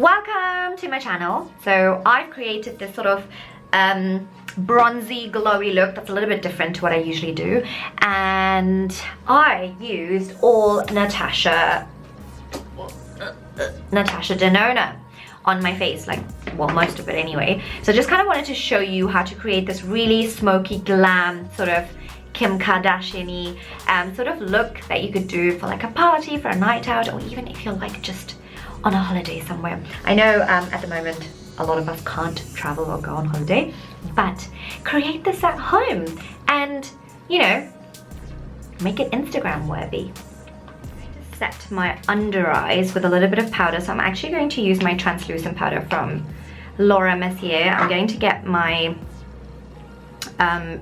Welcome to my channel. So I've created this sort of bronzy glowy look that's a little bit different to what I usually do, and I used all Natasha Denona on my face, like, well, most of it anyway. So I just kind of wanted to show you how to create this really smoky glam sort of Kim Kardashian-y sort of look that you could do for like a party, for a night out, or even if you're like just on a holiday somewhere. I know at the moment a lot of us can't travel or go on holiday, but create this at home and, you know, make it Instagram worthy. Set my under eyes with a little bit of powder, so I'm actually going to use my translucent powder from Laura Mercier. I'm going to get my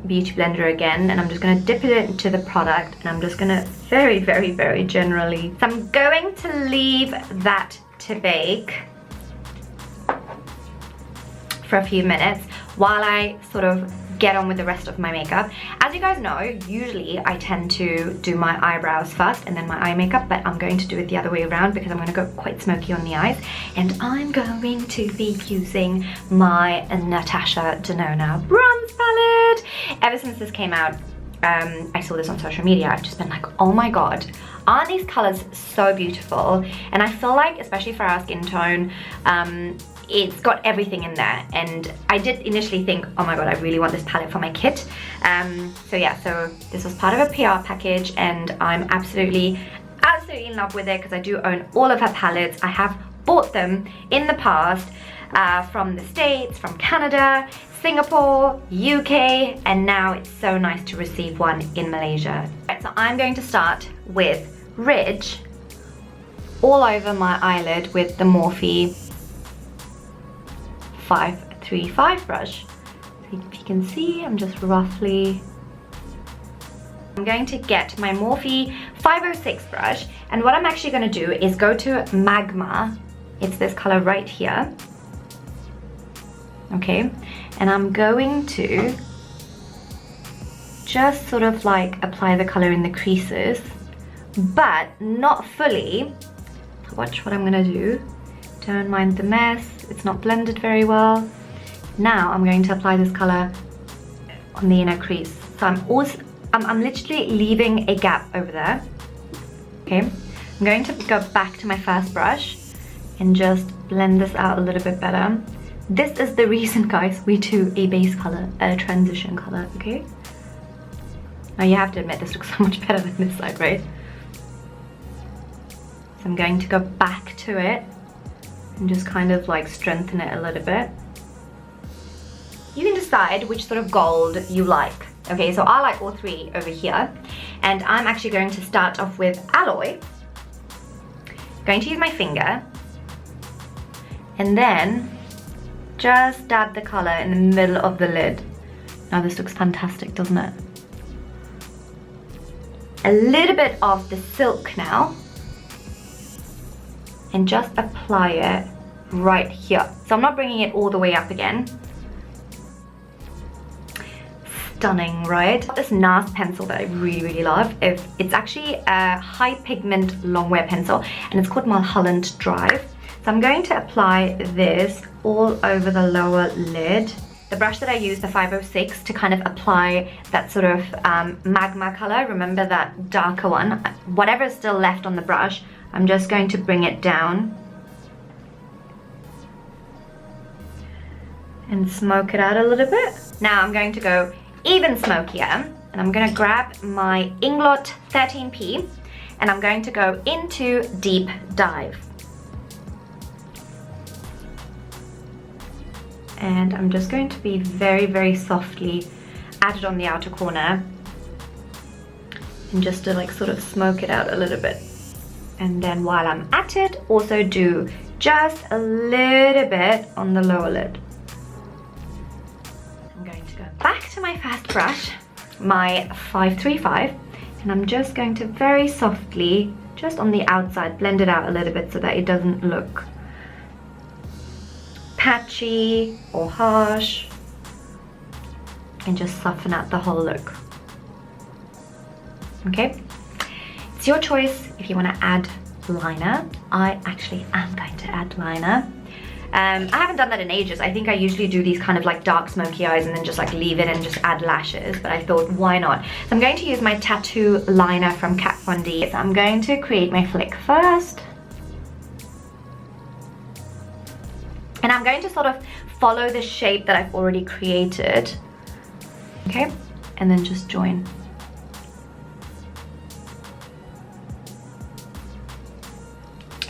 beauty blender again, and I'm just going to dip it into the product, and I'm just going to very generally, so I'm going to leave that to bake for a few minutes while I sort of get on with the rest of my makeup. As you guys know, usually I tend to do my eyebrows first and then my eye makeup, but I'm going to do it the other way around because I'm going to go quite smoky on the eyes, and I'm going to be using my Natasha Denona bronze palette. Ever since this came out, I saw this on social media, I've just been like, oh my god, aren't these colors so beautiful? And I feel like, especially for our skin tone, it's got everything in there, and I did initially think, oh my god, I really want this palette for my kit. So yeah, so this was part of a PR package, and I'm absolutely in love with it because I do own all of her palettes. I have bought them in the past from the States, from Canada, Singapore, UK, and now it's so nice to receive one in Malaysia. Right, so I'm going to start with Ridge all over my eyelid with the Morphe 535 brush. So if you can see, I'm just roughly, I'm going to get my Morphe 506 brush, and what I'm actually going to do is go to Magma. It's this color right here. Okay, and I'm going to just sort of like apply the color in the creases, but not fully. Watch what I'm gonna do. Don't mind the mess, it's not blended very well. Now I'm going to apply this color on the inner crease. So I'm literally leaving a gap over there. Okay, I'm going to go back to my first brush and just blend this out a little bit better. This is the reason, guys, we do a base color, a transition color, okay? Now you have to admit this looks so much better than this side, right? So I'm going to go back to it and just kind of like strengthen it a little bit. You can decide which sort of gold you like. Okay, so I like all three over here, and I'm actually going to start off with Alloy. Going to use my finger, and then just dab the color in the middle of the lid. Now this looks fantastic, doesn't it? A little bit of the silk now, and just apply it right here. So I'm not bringing it all the way up again. Stunning, right? This NARS pencil that I really love. It's actually a high pigment longwear pencil, and it's called Mulholland Drive. So I'm going to apply this all over the lower lid. The brush that I use, the 506, to kind of apply that sort of magma color. Remember that darker one? Whatever is still left on the brush, I'm just going to bring it down and smoke it out a little bit. Now I'm going to go even smokier, and I'm going to grab my Inglot 13P, and I'm going to go into Deep Dive. And I'm just going to be very softly add it on the outer corner, and just to like sort of smoke it out a little bit. And then while I'm at it, also do just a little bit on the lower lid. I'm going to go back to my first brush, my 535, and I'm just going to very softly, just on the outside, blend it out a little bit so that it doesn't look patchy or harsh, and just soften out the whole look. Okay, It's your choice if you want to add liner. I actually am going to add liner. I haven't done that in ages. I think I usually do these kind of like dark smoky eyes and then just like leave it and just add lashes, but I thought, why not? So I'm going to use my tattoo liner from Kat Von D. So I'm going to create my flick first. And I'm going to sort of follow the shape that I've already created. Okay, and then just join.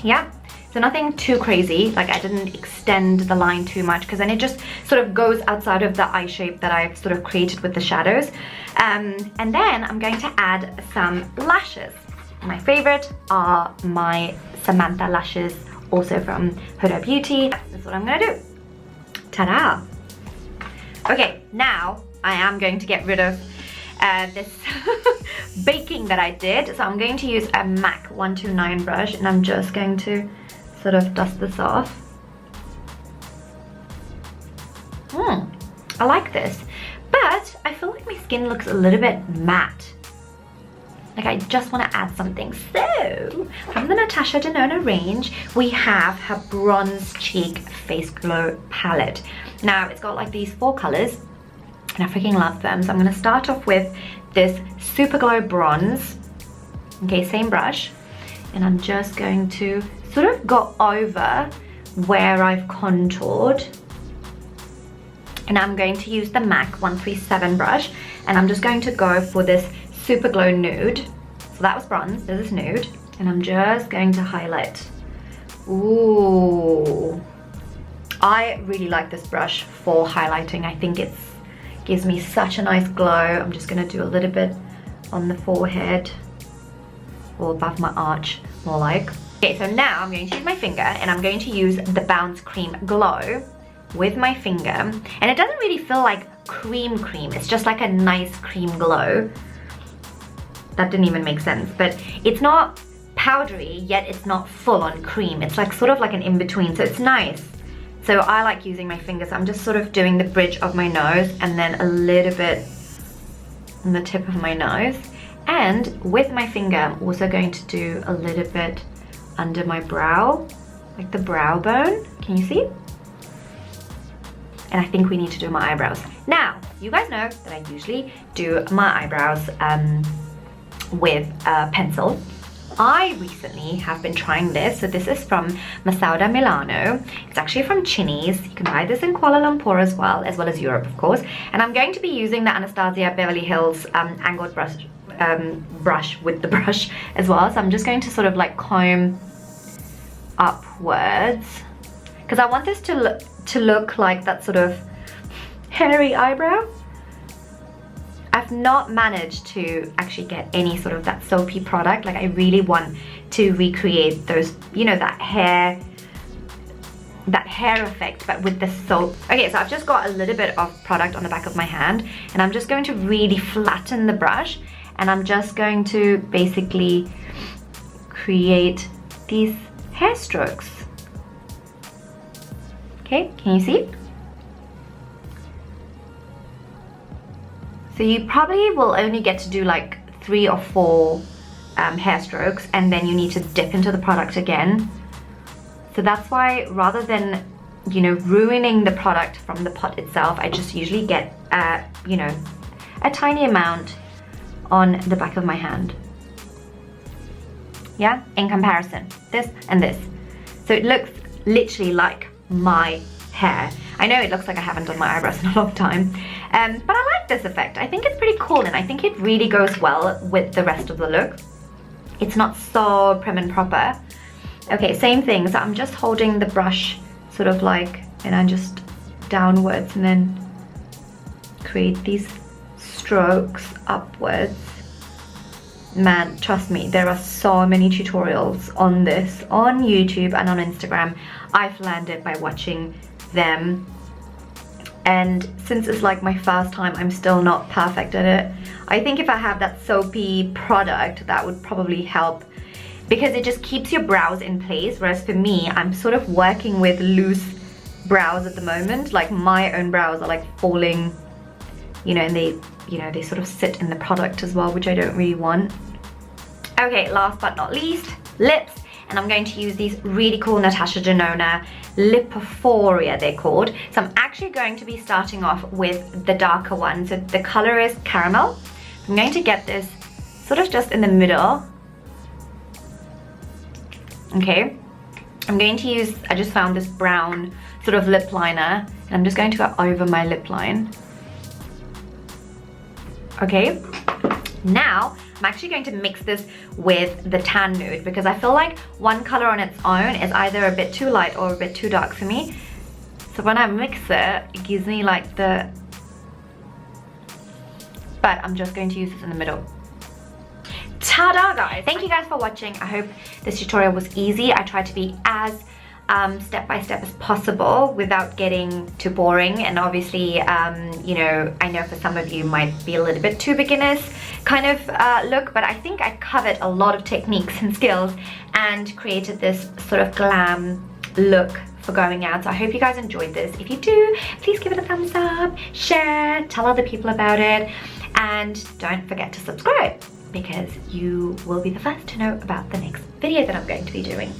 Yeah, so nothing too crazy. Like I didn't extend the line too much because then it just sort of goes outside of the eye shape that I've sort of created with the shadows. And then I'm going to add some lashes. My favorite are my Samantha lashes, also from Huda Beauty. That's what I'm gonna do. Ta-da! Okay, now I am going to get rid of this baking that I did. So I'm going to use a MAC 129 brush and I'm just going to sort of dust this off. I like this, but I feel like my skin looks a little bit matte. Like I just want to add something. So from the Natasha Denona range, we have her Bronze Cheek Face Glow palette. Now it's got like these 4 colors and I freaking love them. So I'm going to start off with this Super Glow Bronze. Okay, same brush. And I'm just going to sort of go over where I've contoured. And I'm going to use the MAC 137 brush. And I'm just going to go for this Super Glow Nude. So that was bronze, this is nude. And I'm just going to highlight. Ooh. I really like this brush for highlighting. I think it gives me such a nice glow. I'm just gonna do a little bit on the forehead or above my arch, more like. Okay, so now I'm going to use my finger and I'm going to use the Bounce Cream Glow with my finger. And it doesn't really feel like cream, it's just like a nice cream glow. That didn't even make sense, but it's not powdery, yet it's not full on cream. It's like sort of like an in-between, so it's nice. So I like using my fingers. So I'm just sort of doing the bridge of my nose and then a little bit on the tip of my nose. And with my finger, I'm also going to do a little bit under my brow, like the brow bone. Can you see? And I think we need to do my eyebrows. Now, you guys know that I usually do my eyebrows with a pencil. I recently have been trying this. So this is from Masauda Milano. It's actually from Chinese. You can buy this in Kuala Lumpur as well as Europe, of course. And I'm going to be using the Anastasia Beverly Hills angled brush with the brush as well. So I'm just going to sort of like comb upwards because I want this to look like that sort of hairy eyebrow. I've not managed to actually get any sort of that soapy product. Like I really want to recreate those, you know, that hair effect, but with the soap. Okay, so I've just got a little bit of product on the back of my hand and I'm just going to really flatten the brush and I'm just going to basically create these hair strokes. Okay, can you see? So you probably will only get to do like 3 or 4 hair strokes and then you need to dip into the product again. So that's why rather than, you know, ruining the product from the pot itself, I just usually get, you know, a tiny amount on the back of my hand. Yeah, in comparison, this and this. So it looks literally like my hair. I know it looks like I haven't done my eyebrows in a long time, but I like this effect. I think it's pretty cool and I think it really goes well with the rest of the look. It's not so prim and proper. Okay, same thing. So I'm just holding the brush sort of like, and I'm just downwards and then create these strokes upwards. Man, trust me, there are so many tutorials on this on YouTube and on Instagram. I've learned it by watching them, and since it's like my first time, I'm still not perfect at it. I think if I have that soapy product, that would probably help because it just keeps your brows in place, whereas for me, I'm sort of working with loose brows at the moment. Like my own brows are like falling, you know, and they sort of sit in the product as well, which I don't really want. Okay, last but not least, lips. and I'm going to use these really cool Natasha Denona Lipophoria, they're called. So I'm actually going to be starting off with the darker one. So the color is caramel. I'm going to get this sort of just in the middle. Okay, I'm going to use, I just found this brown sort of lip liner, and I'm just going to go over my lip line. Okay, now I'm actually going to mix this with the tan nude because I feel like one color on its own is either a bit too light or a bit too dark for me. So when I mix it, it gives me like the, but I'm just going to use this in the middle. Ta-da, guys! Thank you guys for watching. I hope this tutorial was easy. I tried to be as step-by-step as possible without getting too boring, and obviously you know, I know for some of you might be a little bit too beginners kind of look, but I think I covered a lot of techniques and skills and created this sort of glam look for going out. So I hope you guys enjoyed this. If you do, please give it a thumbs up, share, tell other people about it, and don't forget to subscribe because you will be the first to know about the next video that I'm going to be doing.